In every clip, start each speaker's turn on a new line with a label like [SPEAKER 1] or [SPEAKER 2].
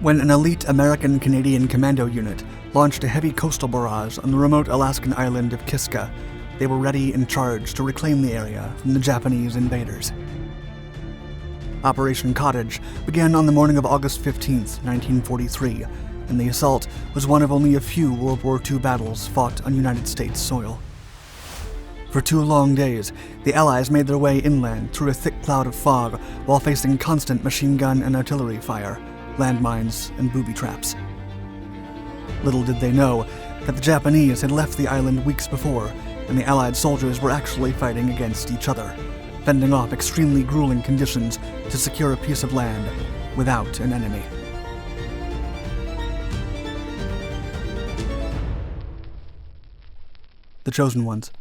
[SPEAKER 1] when an elite American-Canadian commando unit launched a heavy coastal barrage on the remote Alaskan island of Kiska. They were ready and charged to reclaim the area from the Japanese invaders. Operation Cottage began on the morning of August 15, 1943, and the assault was one of only a few World War II battles fought on United States soil. For 2 long days, the Allies made their way inland through a thick cloud of fog while facing constant machine gun and artillery fire, landmines, and booby traps. Little did they know that the Japanese had left the island weeks before, and the Allied soldiers were actually fighting against each other, fending off extremely grueling conditions to secure a piece of land without an enemy. The Chosen Ones.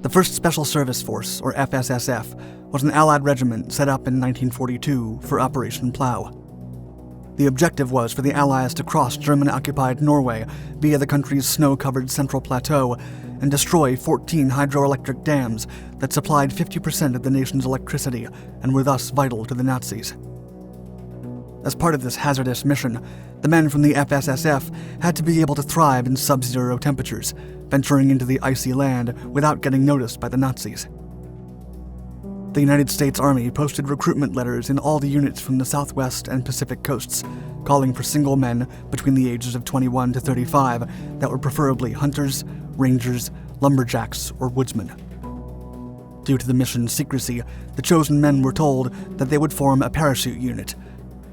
[SPEAKER 1] The 1st Special Service Force, or FSSF, was an Allied regiment set up in 1942 for Operation Plough. The objective was for the Allies to cross German-occupied Norway via the country's snow-covered central plateau and destroy 14 hydroelectric dams that supplied 50% of the nation's electricity and were thus vital to the Nazis. As part of this hazardous mission, the men from the FSSF had to be able to thrive in sub-zero temperatures, venturing into the icy land without getting noticed by the Nazis. The United States Army posted recruitment letters in all the units from the Southwest and Pacific coasts, calling for single men between the ages of 21 to 35 that were preferably hunters, rangers, lumberjacks, or woodsmen. Due to the mission's secrecy, the chosen men were told that they would form a parachute unit,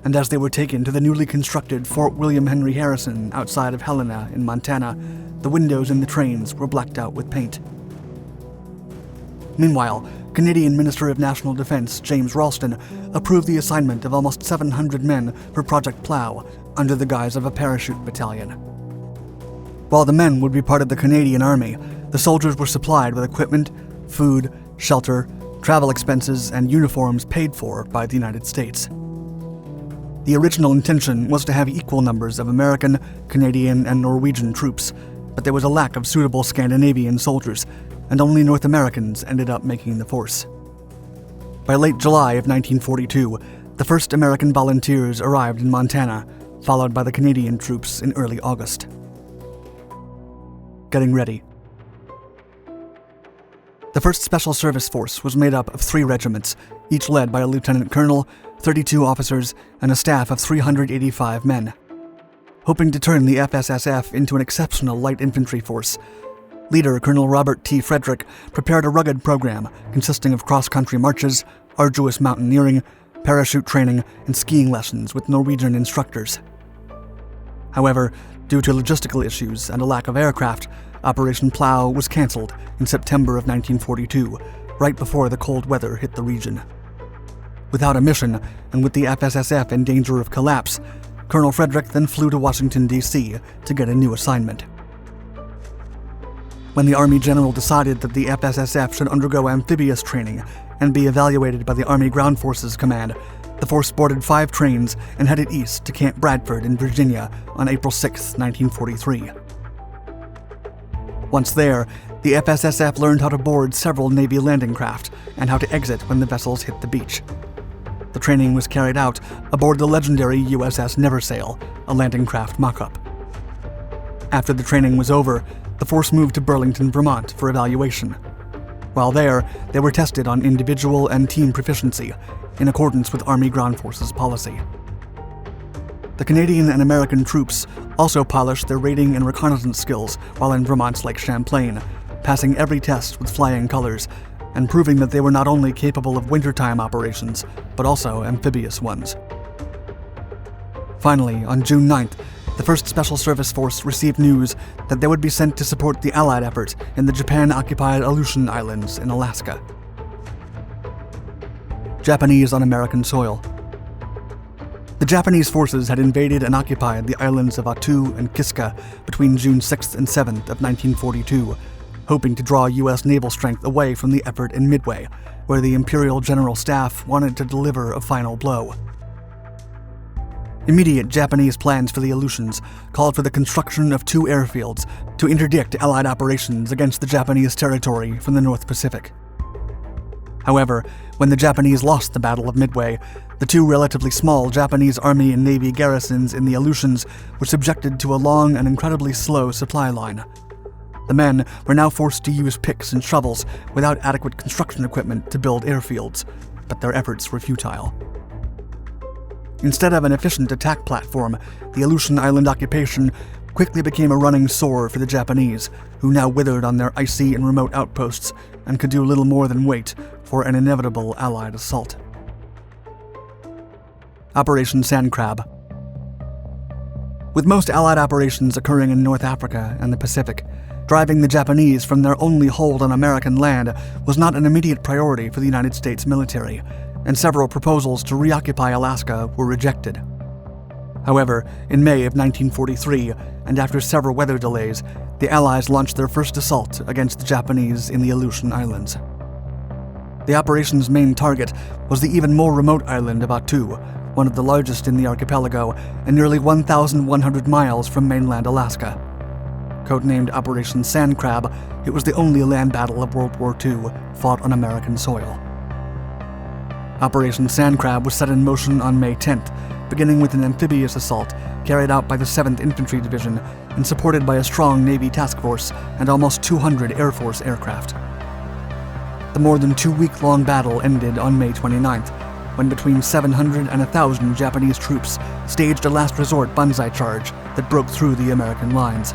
[SPEAKER 1] and as they were taken to the newly constructed Fort William Henry Harrison outside of Helena in Montana, the windows in the trains were blacked out with paint. Meanwhile, Canadian Minister of National Defense James Ralston approved the assignment of almost 700 men for Project Plough under the guise of a parachute battalion. While the men would be part of the Canadian Army, the soldiers were supplied with equipment, food, shelter, travel expenses, and uniforms paid for by the United States. The original intention was to have equal numbers of American, Canadian, and Norwegian troops, but there was a lack of suitable Scandinavian soldiers, and only North Americans ended up making the force. By late July of 1942, the first American volunteers arrived in Montana, followed by the Canadian troops in early August. Getting ready. The 1st Special Service Force was made up of 3 regiments, each led by a lieutenant colonel, 32 officers, and a staff of 385 men. Hoping to turn the FSSF into an exceptional light infantry force, leader Colonel Robert T. Frederick prepared a rugged program consisting of cross-country marches, arduous mountaineering, parachute training, and skiing lessons with Norwegian instructors. However, due to logistical issues and a lack of aircraft, Operation Plough was cancelled in September of 1942, right before the cold weather hit the region. Without a mission, and with the FSSF in danger of collapse, Colonel Frederick then flew to Washington, D.C. to get a new assignment. When the Army General decided that the FSSF should undergo amphibious training and be evaluated by the Army Ground Forces Command, the force boarded 5 trains and headed east to Camp Bradford in Virginia on April 6, 1943. Once there, the FSSF learned how to board several Navy landing craft and how to exit when the vessels hit the beach. The training was carried out aboard the legendary USS Neversail, a landing craft mock-up. After the training was over, the force moved to Burlington, Vermont for evaluation. While there, they were tested on individual and team proficiency, in accordance with Army Ground Forces policy. The Canadian and American troops also polished their raiding and reconnaissance skills while in Vermont's Lake Champlain, passing every test with flying colors, and proving that they were not only capable of wintertime operations, but also amphibious ones. Finally, on June 9th, the 1st Special Service Force received news that they would be sent to support the Allied effort in the Japan-occupied Aleutian Islands in Alaska. Japanese on American soil. The Japanese forces had invaded and occupied the islands of Attu and Kiska between June 6th and 7th of 1942, hoping to draw U.S. naval strength away from the effort in Midway, where the Imperial General Staff wanted to deliver a final blow. Immediate Japanese plans for the Aleutians called for the construction of 2 airfields to interdict Allied operations against the Japanese territory from the North Pacific. However, when the Japanese lost the Battle of Midway, the two relatively small Japanese Army and Navy garrisons in the Aleutians were subjected to a long and incredibly slow supply line. The men were now forced to use picks and shovels without adequate construction equipment to build airfields, but their efforts were futile. Instead of an efficient attack platform, the Aleutian Island occupation quickly became a running sore for the Japanese, who now withered on their icy and remote outposts and could do little more than wait for an inevitable Allied assault. Operation Sand Crab. With most Allied operations occurring in North Africa and the Pacific, driving the Japanese from their only hold on American land was not an immediate priority for the United States military, and several proposals to reoccupy Alaska were rejected. However, in May of 1943, and after several weather delays, the Allies launched their first assault against the Japanese in the Aleutian Islands. The operation's main target was the even more remote island of Attu, one of the largest in the archipelago and nearly 1,100 miles from mainland Alaska. Codenamed Operation Sand Crab, it was the only land battle of World War II fought on American soil. Operation Sand Crab was set in motion on May 10th, beginning with an amphibious assault carried out by the 7th Infantry Division and supported by a strong Navy task force and almost 200 Air Force aircraft. The more than 2-week-long battle ended on May 29th, when between 700 and 1,000 Japanese troops staged a last-resort banzai charge that broke through the American lines.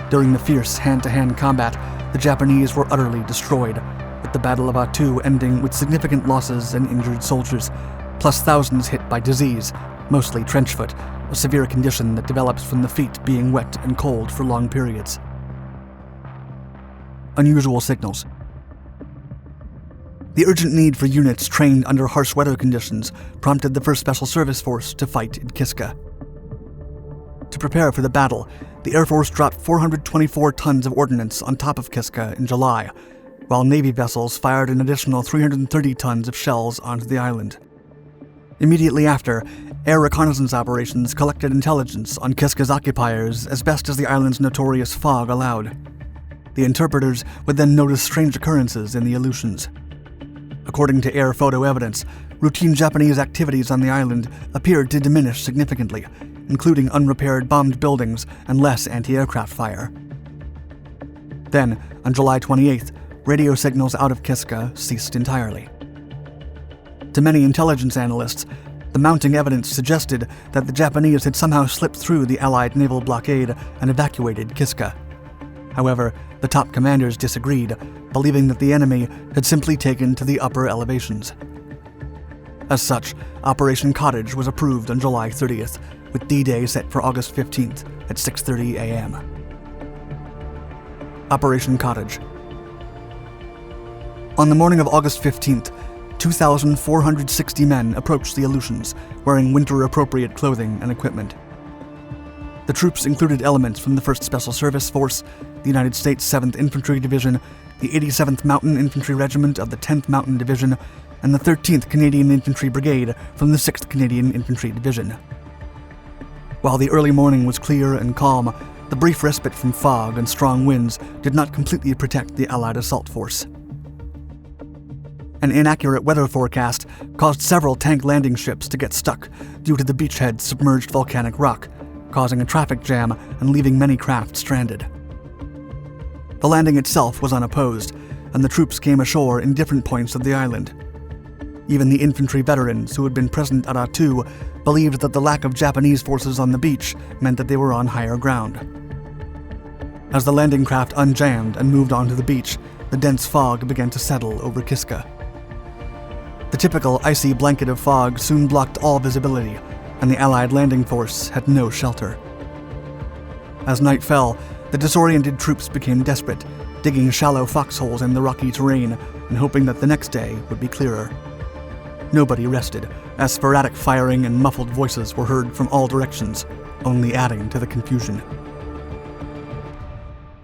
[SPEAKER 1] During the fierce hand-to-hand combat, the Japanese were utterly destroyed, with the Battle of Attu ending with significant losses and injured soldiers, plus thousands hit by disease, mostly trenchfoot, a severe condition that develops from the feet being wet and cold for long periods. Unusual signals. The urgent need for units trained under harsh weather conditions prompted the 1st Special Service Force to fight in Kiska. To prepare for the battle, the Air Force dropped 424 tons of ordnance on top of Kiska in July, while Navy vessels fired an additional 330 tons of shells onto the island. Immediately after, air reconnaissance operations collected intelligence on Kiska's occupiers as best as the island's notorious fog allowed. The interpreters would then notice strange occurrences in the Aleutians. According to air photo evidence, routine Japanese activities on the island appeared to diminish significantly, including unrepaired bombed buildings and less anti-aircraft fire. Then, on July 28th, radio signals out of Kiska ceased entirely. To many intelligence analysts, the mounting evidence suggested that the Japanese had somehow slipped through the Allied naval blockade and evacuated Kiska. However, the top commanders disagreed, believing that the enemy had simply taken to the upper elevations. As such, Operation Cottage was approved on July 30th, with D-Day set for August 15th at 6:30 a.m. Operation Cottage. On the morning of August 15th, 2,460 men approached the Aleutians, wearing winter-appropriate clothing and equipment. The troops included elements from the 1st Special Service Force, the United States 7th Infantry Division, the 87th Mountain Infantry Regiment of the 10th Mountain Division, and the 13th Canadian Infantry Brigade from the 6th Canadian Infantry Division. While the early morning was clear and calm, the brief respite from fog and strong winds did not completely protect the Allied assault force. An inaccurate weather forecast caused several tank landing ships to get stuck due to the beachhead's submerged volcanic rock, causing a traffic jam and leaving many craft stranded. The landing itself was unopposed, and the troops came ashore in different points of the island. Even the infantry veterans who had been present at Attu believed that the lack of Japanese forces on the beach meant that they were on higher ground. As the landing craft unjammed and moved onto the beach, the dense fog began to settle over Kiska. The typical icy blanket of fog soon blocked all visibility, and the Allied landing force had no shelter. As night fell, the disoriented troops became desperate, digging shallow foxholes in the rocky terrain and hoping that the next day would be clearer. Nobody rested, as sporadic firing and muffled voices were heard from all directions, only adding to the confusion.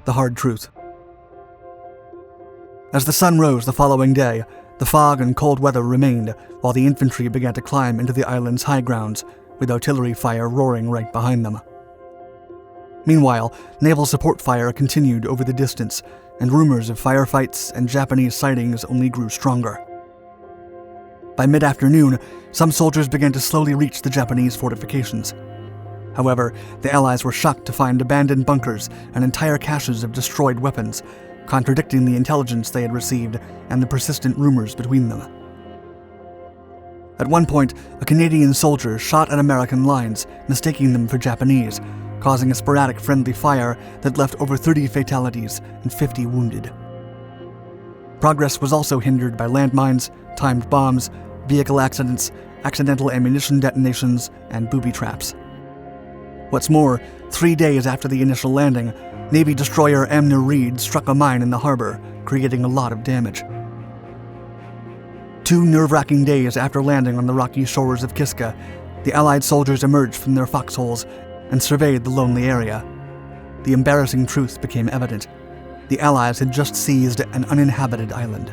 [SPEAKER 1] The hard truth. As the sun rose the following day, the fog and cold weather remained while the infantry began to climb into the island's high grounds, with artillery fire roaring right behind them. Meanwhile, naval support fire continued over the distance, and rumors of firefights and Japanese sightings only grew stronger. By mid-afternoon, some soldiers began to slowly reach the Japanese fortifications. However, the Allies were shocked to find abandoned bunkers and entire caches of destroyed weapons, contradicting the intelligence they had received and the persistent rumors between them. At one point, a Canadian soldier shot at American lines, mistaking them for Japanese, causing a sporadic friendly fire that left over 30 fatalities and 50 wounded. Progress was also hindered by landmines, timed bombs, vehicle accidents, accidental ammunition detonations, and booby traps. What's more, 3 days after the initial landing, Navy destroyer Amner Reed struck a mine in the harbor, creating a lot of damage. 2 nerve-wracking days after landing on the rocky shores of Kiska, the Allied soldiers emerged from their foxholes and surveyed the lonely area. The embarrassing truth became evident. The Allies had just seized an uninhabited island.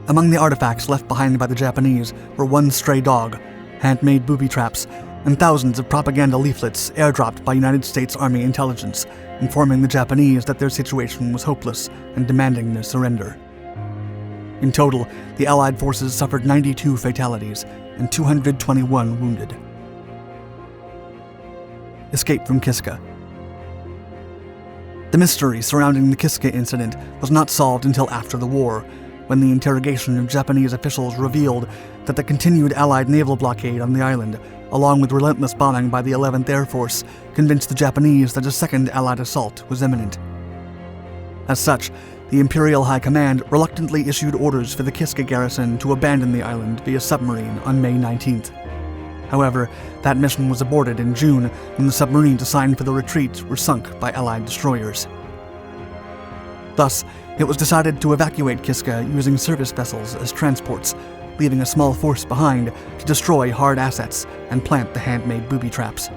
[SPEAKER 1] Among the artifacts left behind by the Japanese were 1 stray dog, handmade booby traps, and thousands of propaganda leaflets airdropped by United States Army intelligence, informing the Japanese that their situation was hopeless and demanding their surrender. In total, the Allied forces suffered 92 fatalities and 221 wounded. Escape from Kiska. The mystery surrounding the Kiska incident was not solved until after the war, when the interrogation of Japanese officials revealed that the continued Allied naval blockade on the island, along with relentless bombing by the 11th Air Force, convinced the Japanese that a second Allied assault was imminent. As such, the Imperial High Command reluctantly issued orders for the Kiska garrison to abandon the island via submarine on May 19th. However, that mission was aborted in June when the submarines assigned for the retreat were sunk by Allied destroyers. Thus, it was decided to evacuate Kiska using service vessels as transports, leaving a small force behind to destroy hard assets and plant the handmade booby traps.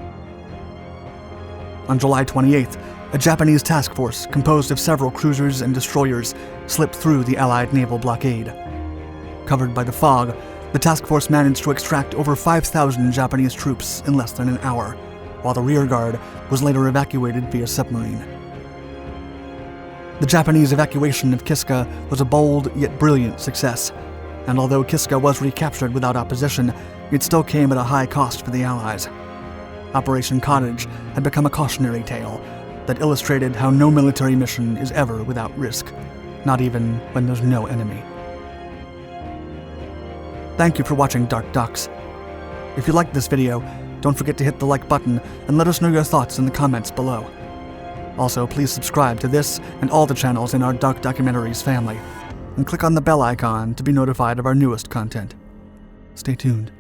[SPEAKER 1] On July 28th, a Japanese task force composed of several cruisers and destroyers slipped through the Allied naval blockade. Covered by the fog, the task force managed to extract over 5,000 Japanese troops in less than an hour, while the rearguard was later evacuated via submarine. The Japanese evacuation of Kiska was a bold yet brilliant success, and although Kiska was recaptured without opposition, it still came at a high cost for the Allies. Operation Cottage had become a cautionary tale that illustrated how no military mission is ever without risk, not even when there's no enemy. Thank you for watching Dark Ducks. If you liked this video, don't forget to hit the like button and let us know your thoughts in the comments below. Also, please subscribe to this and all the channels in our Dark Documentaries family, and click on the bell icon to be notified of our newest content. Stay tuned.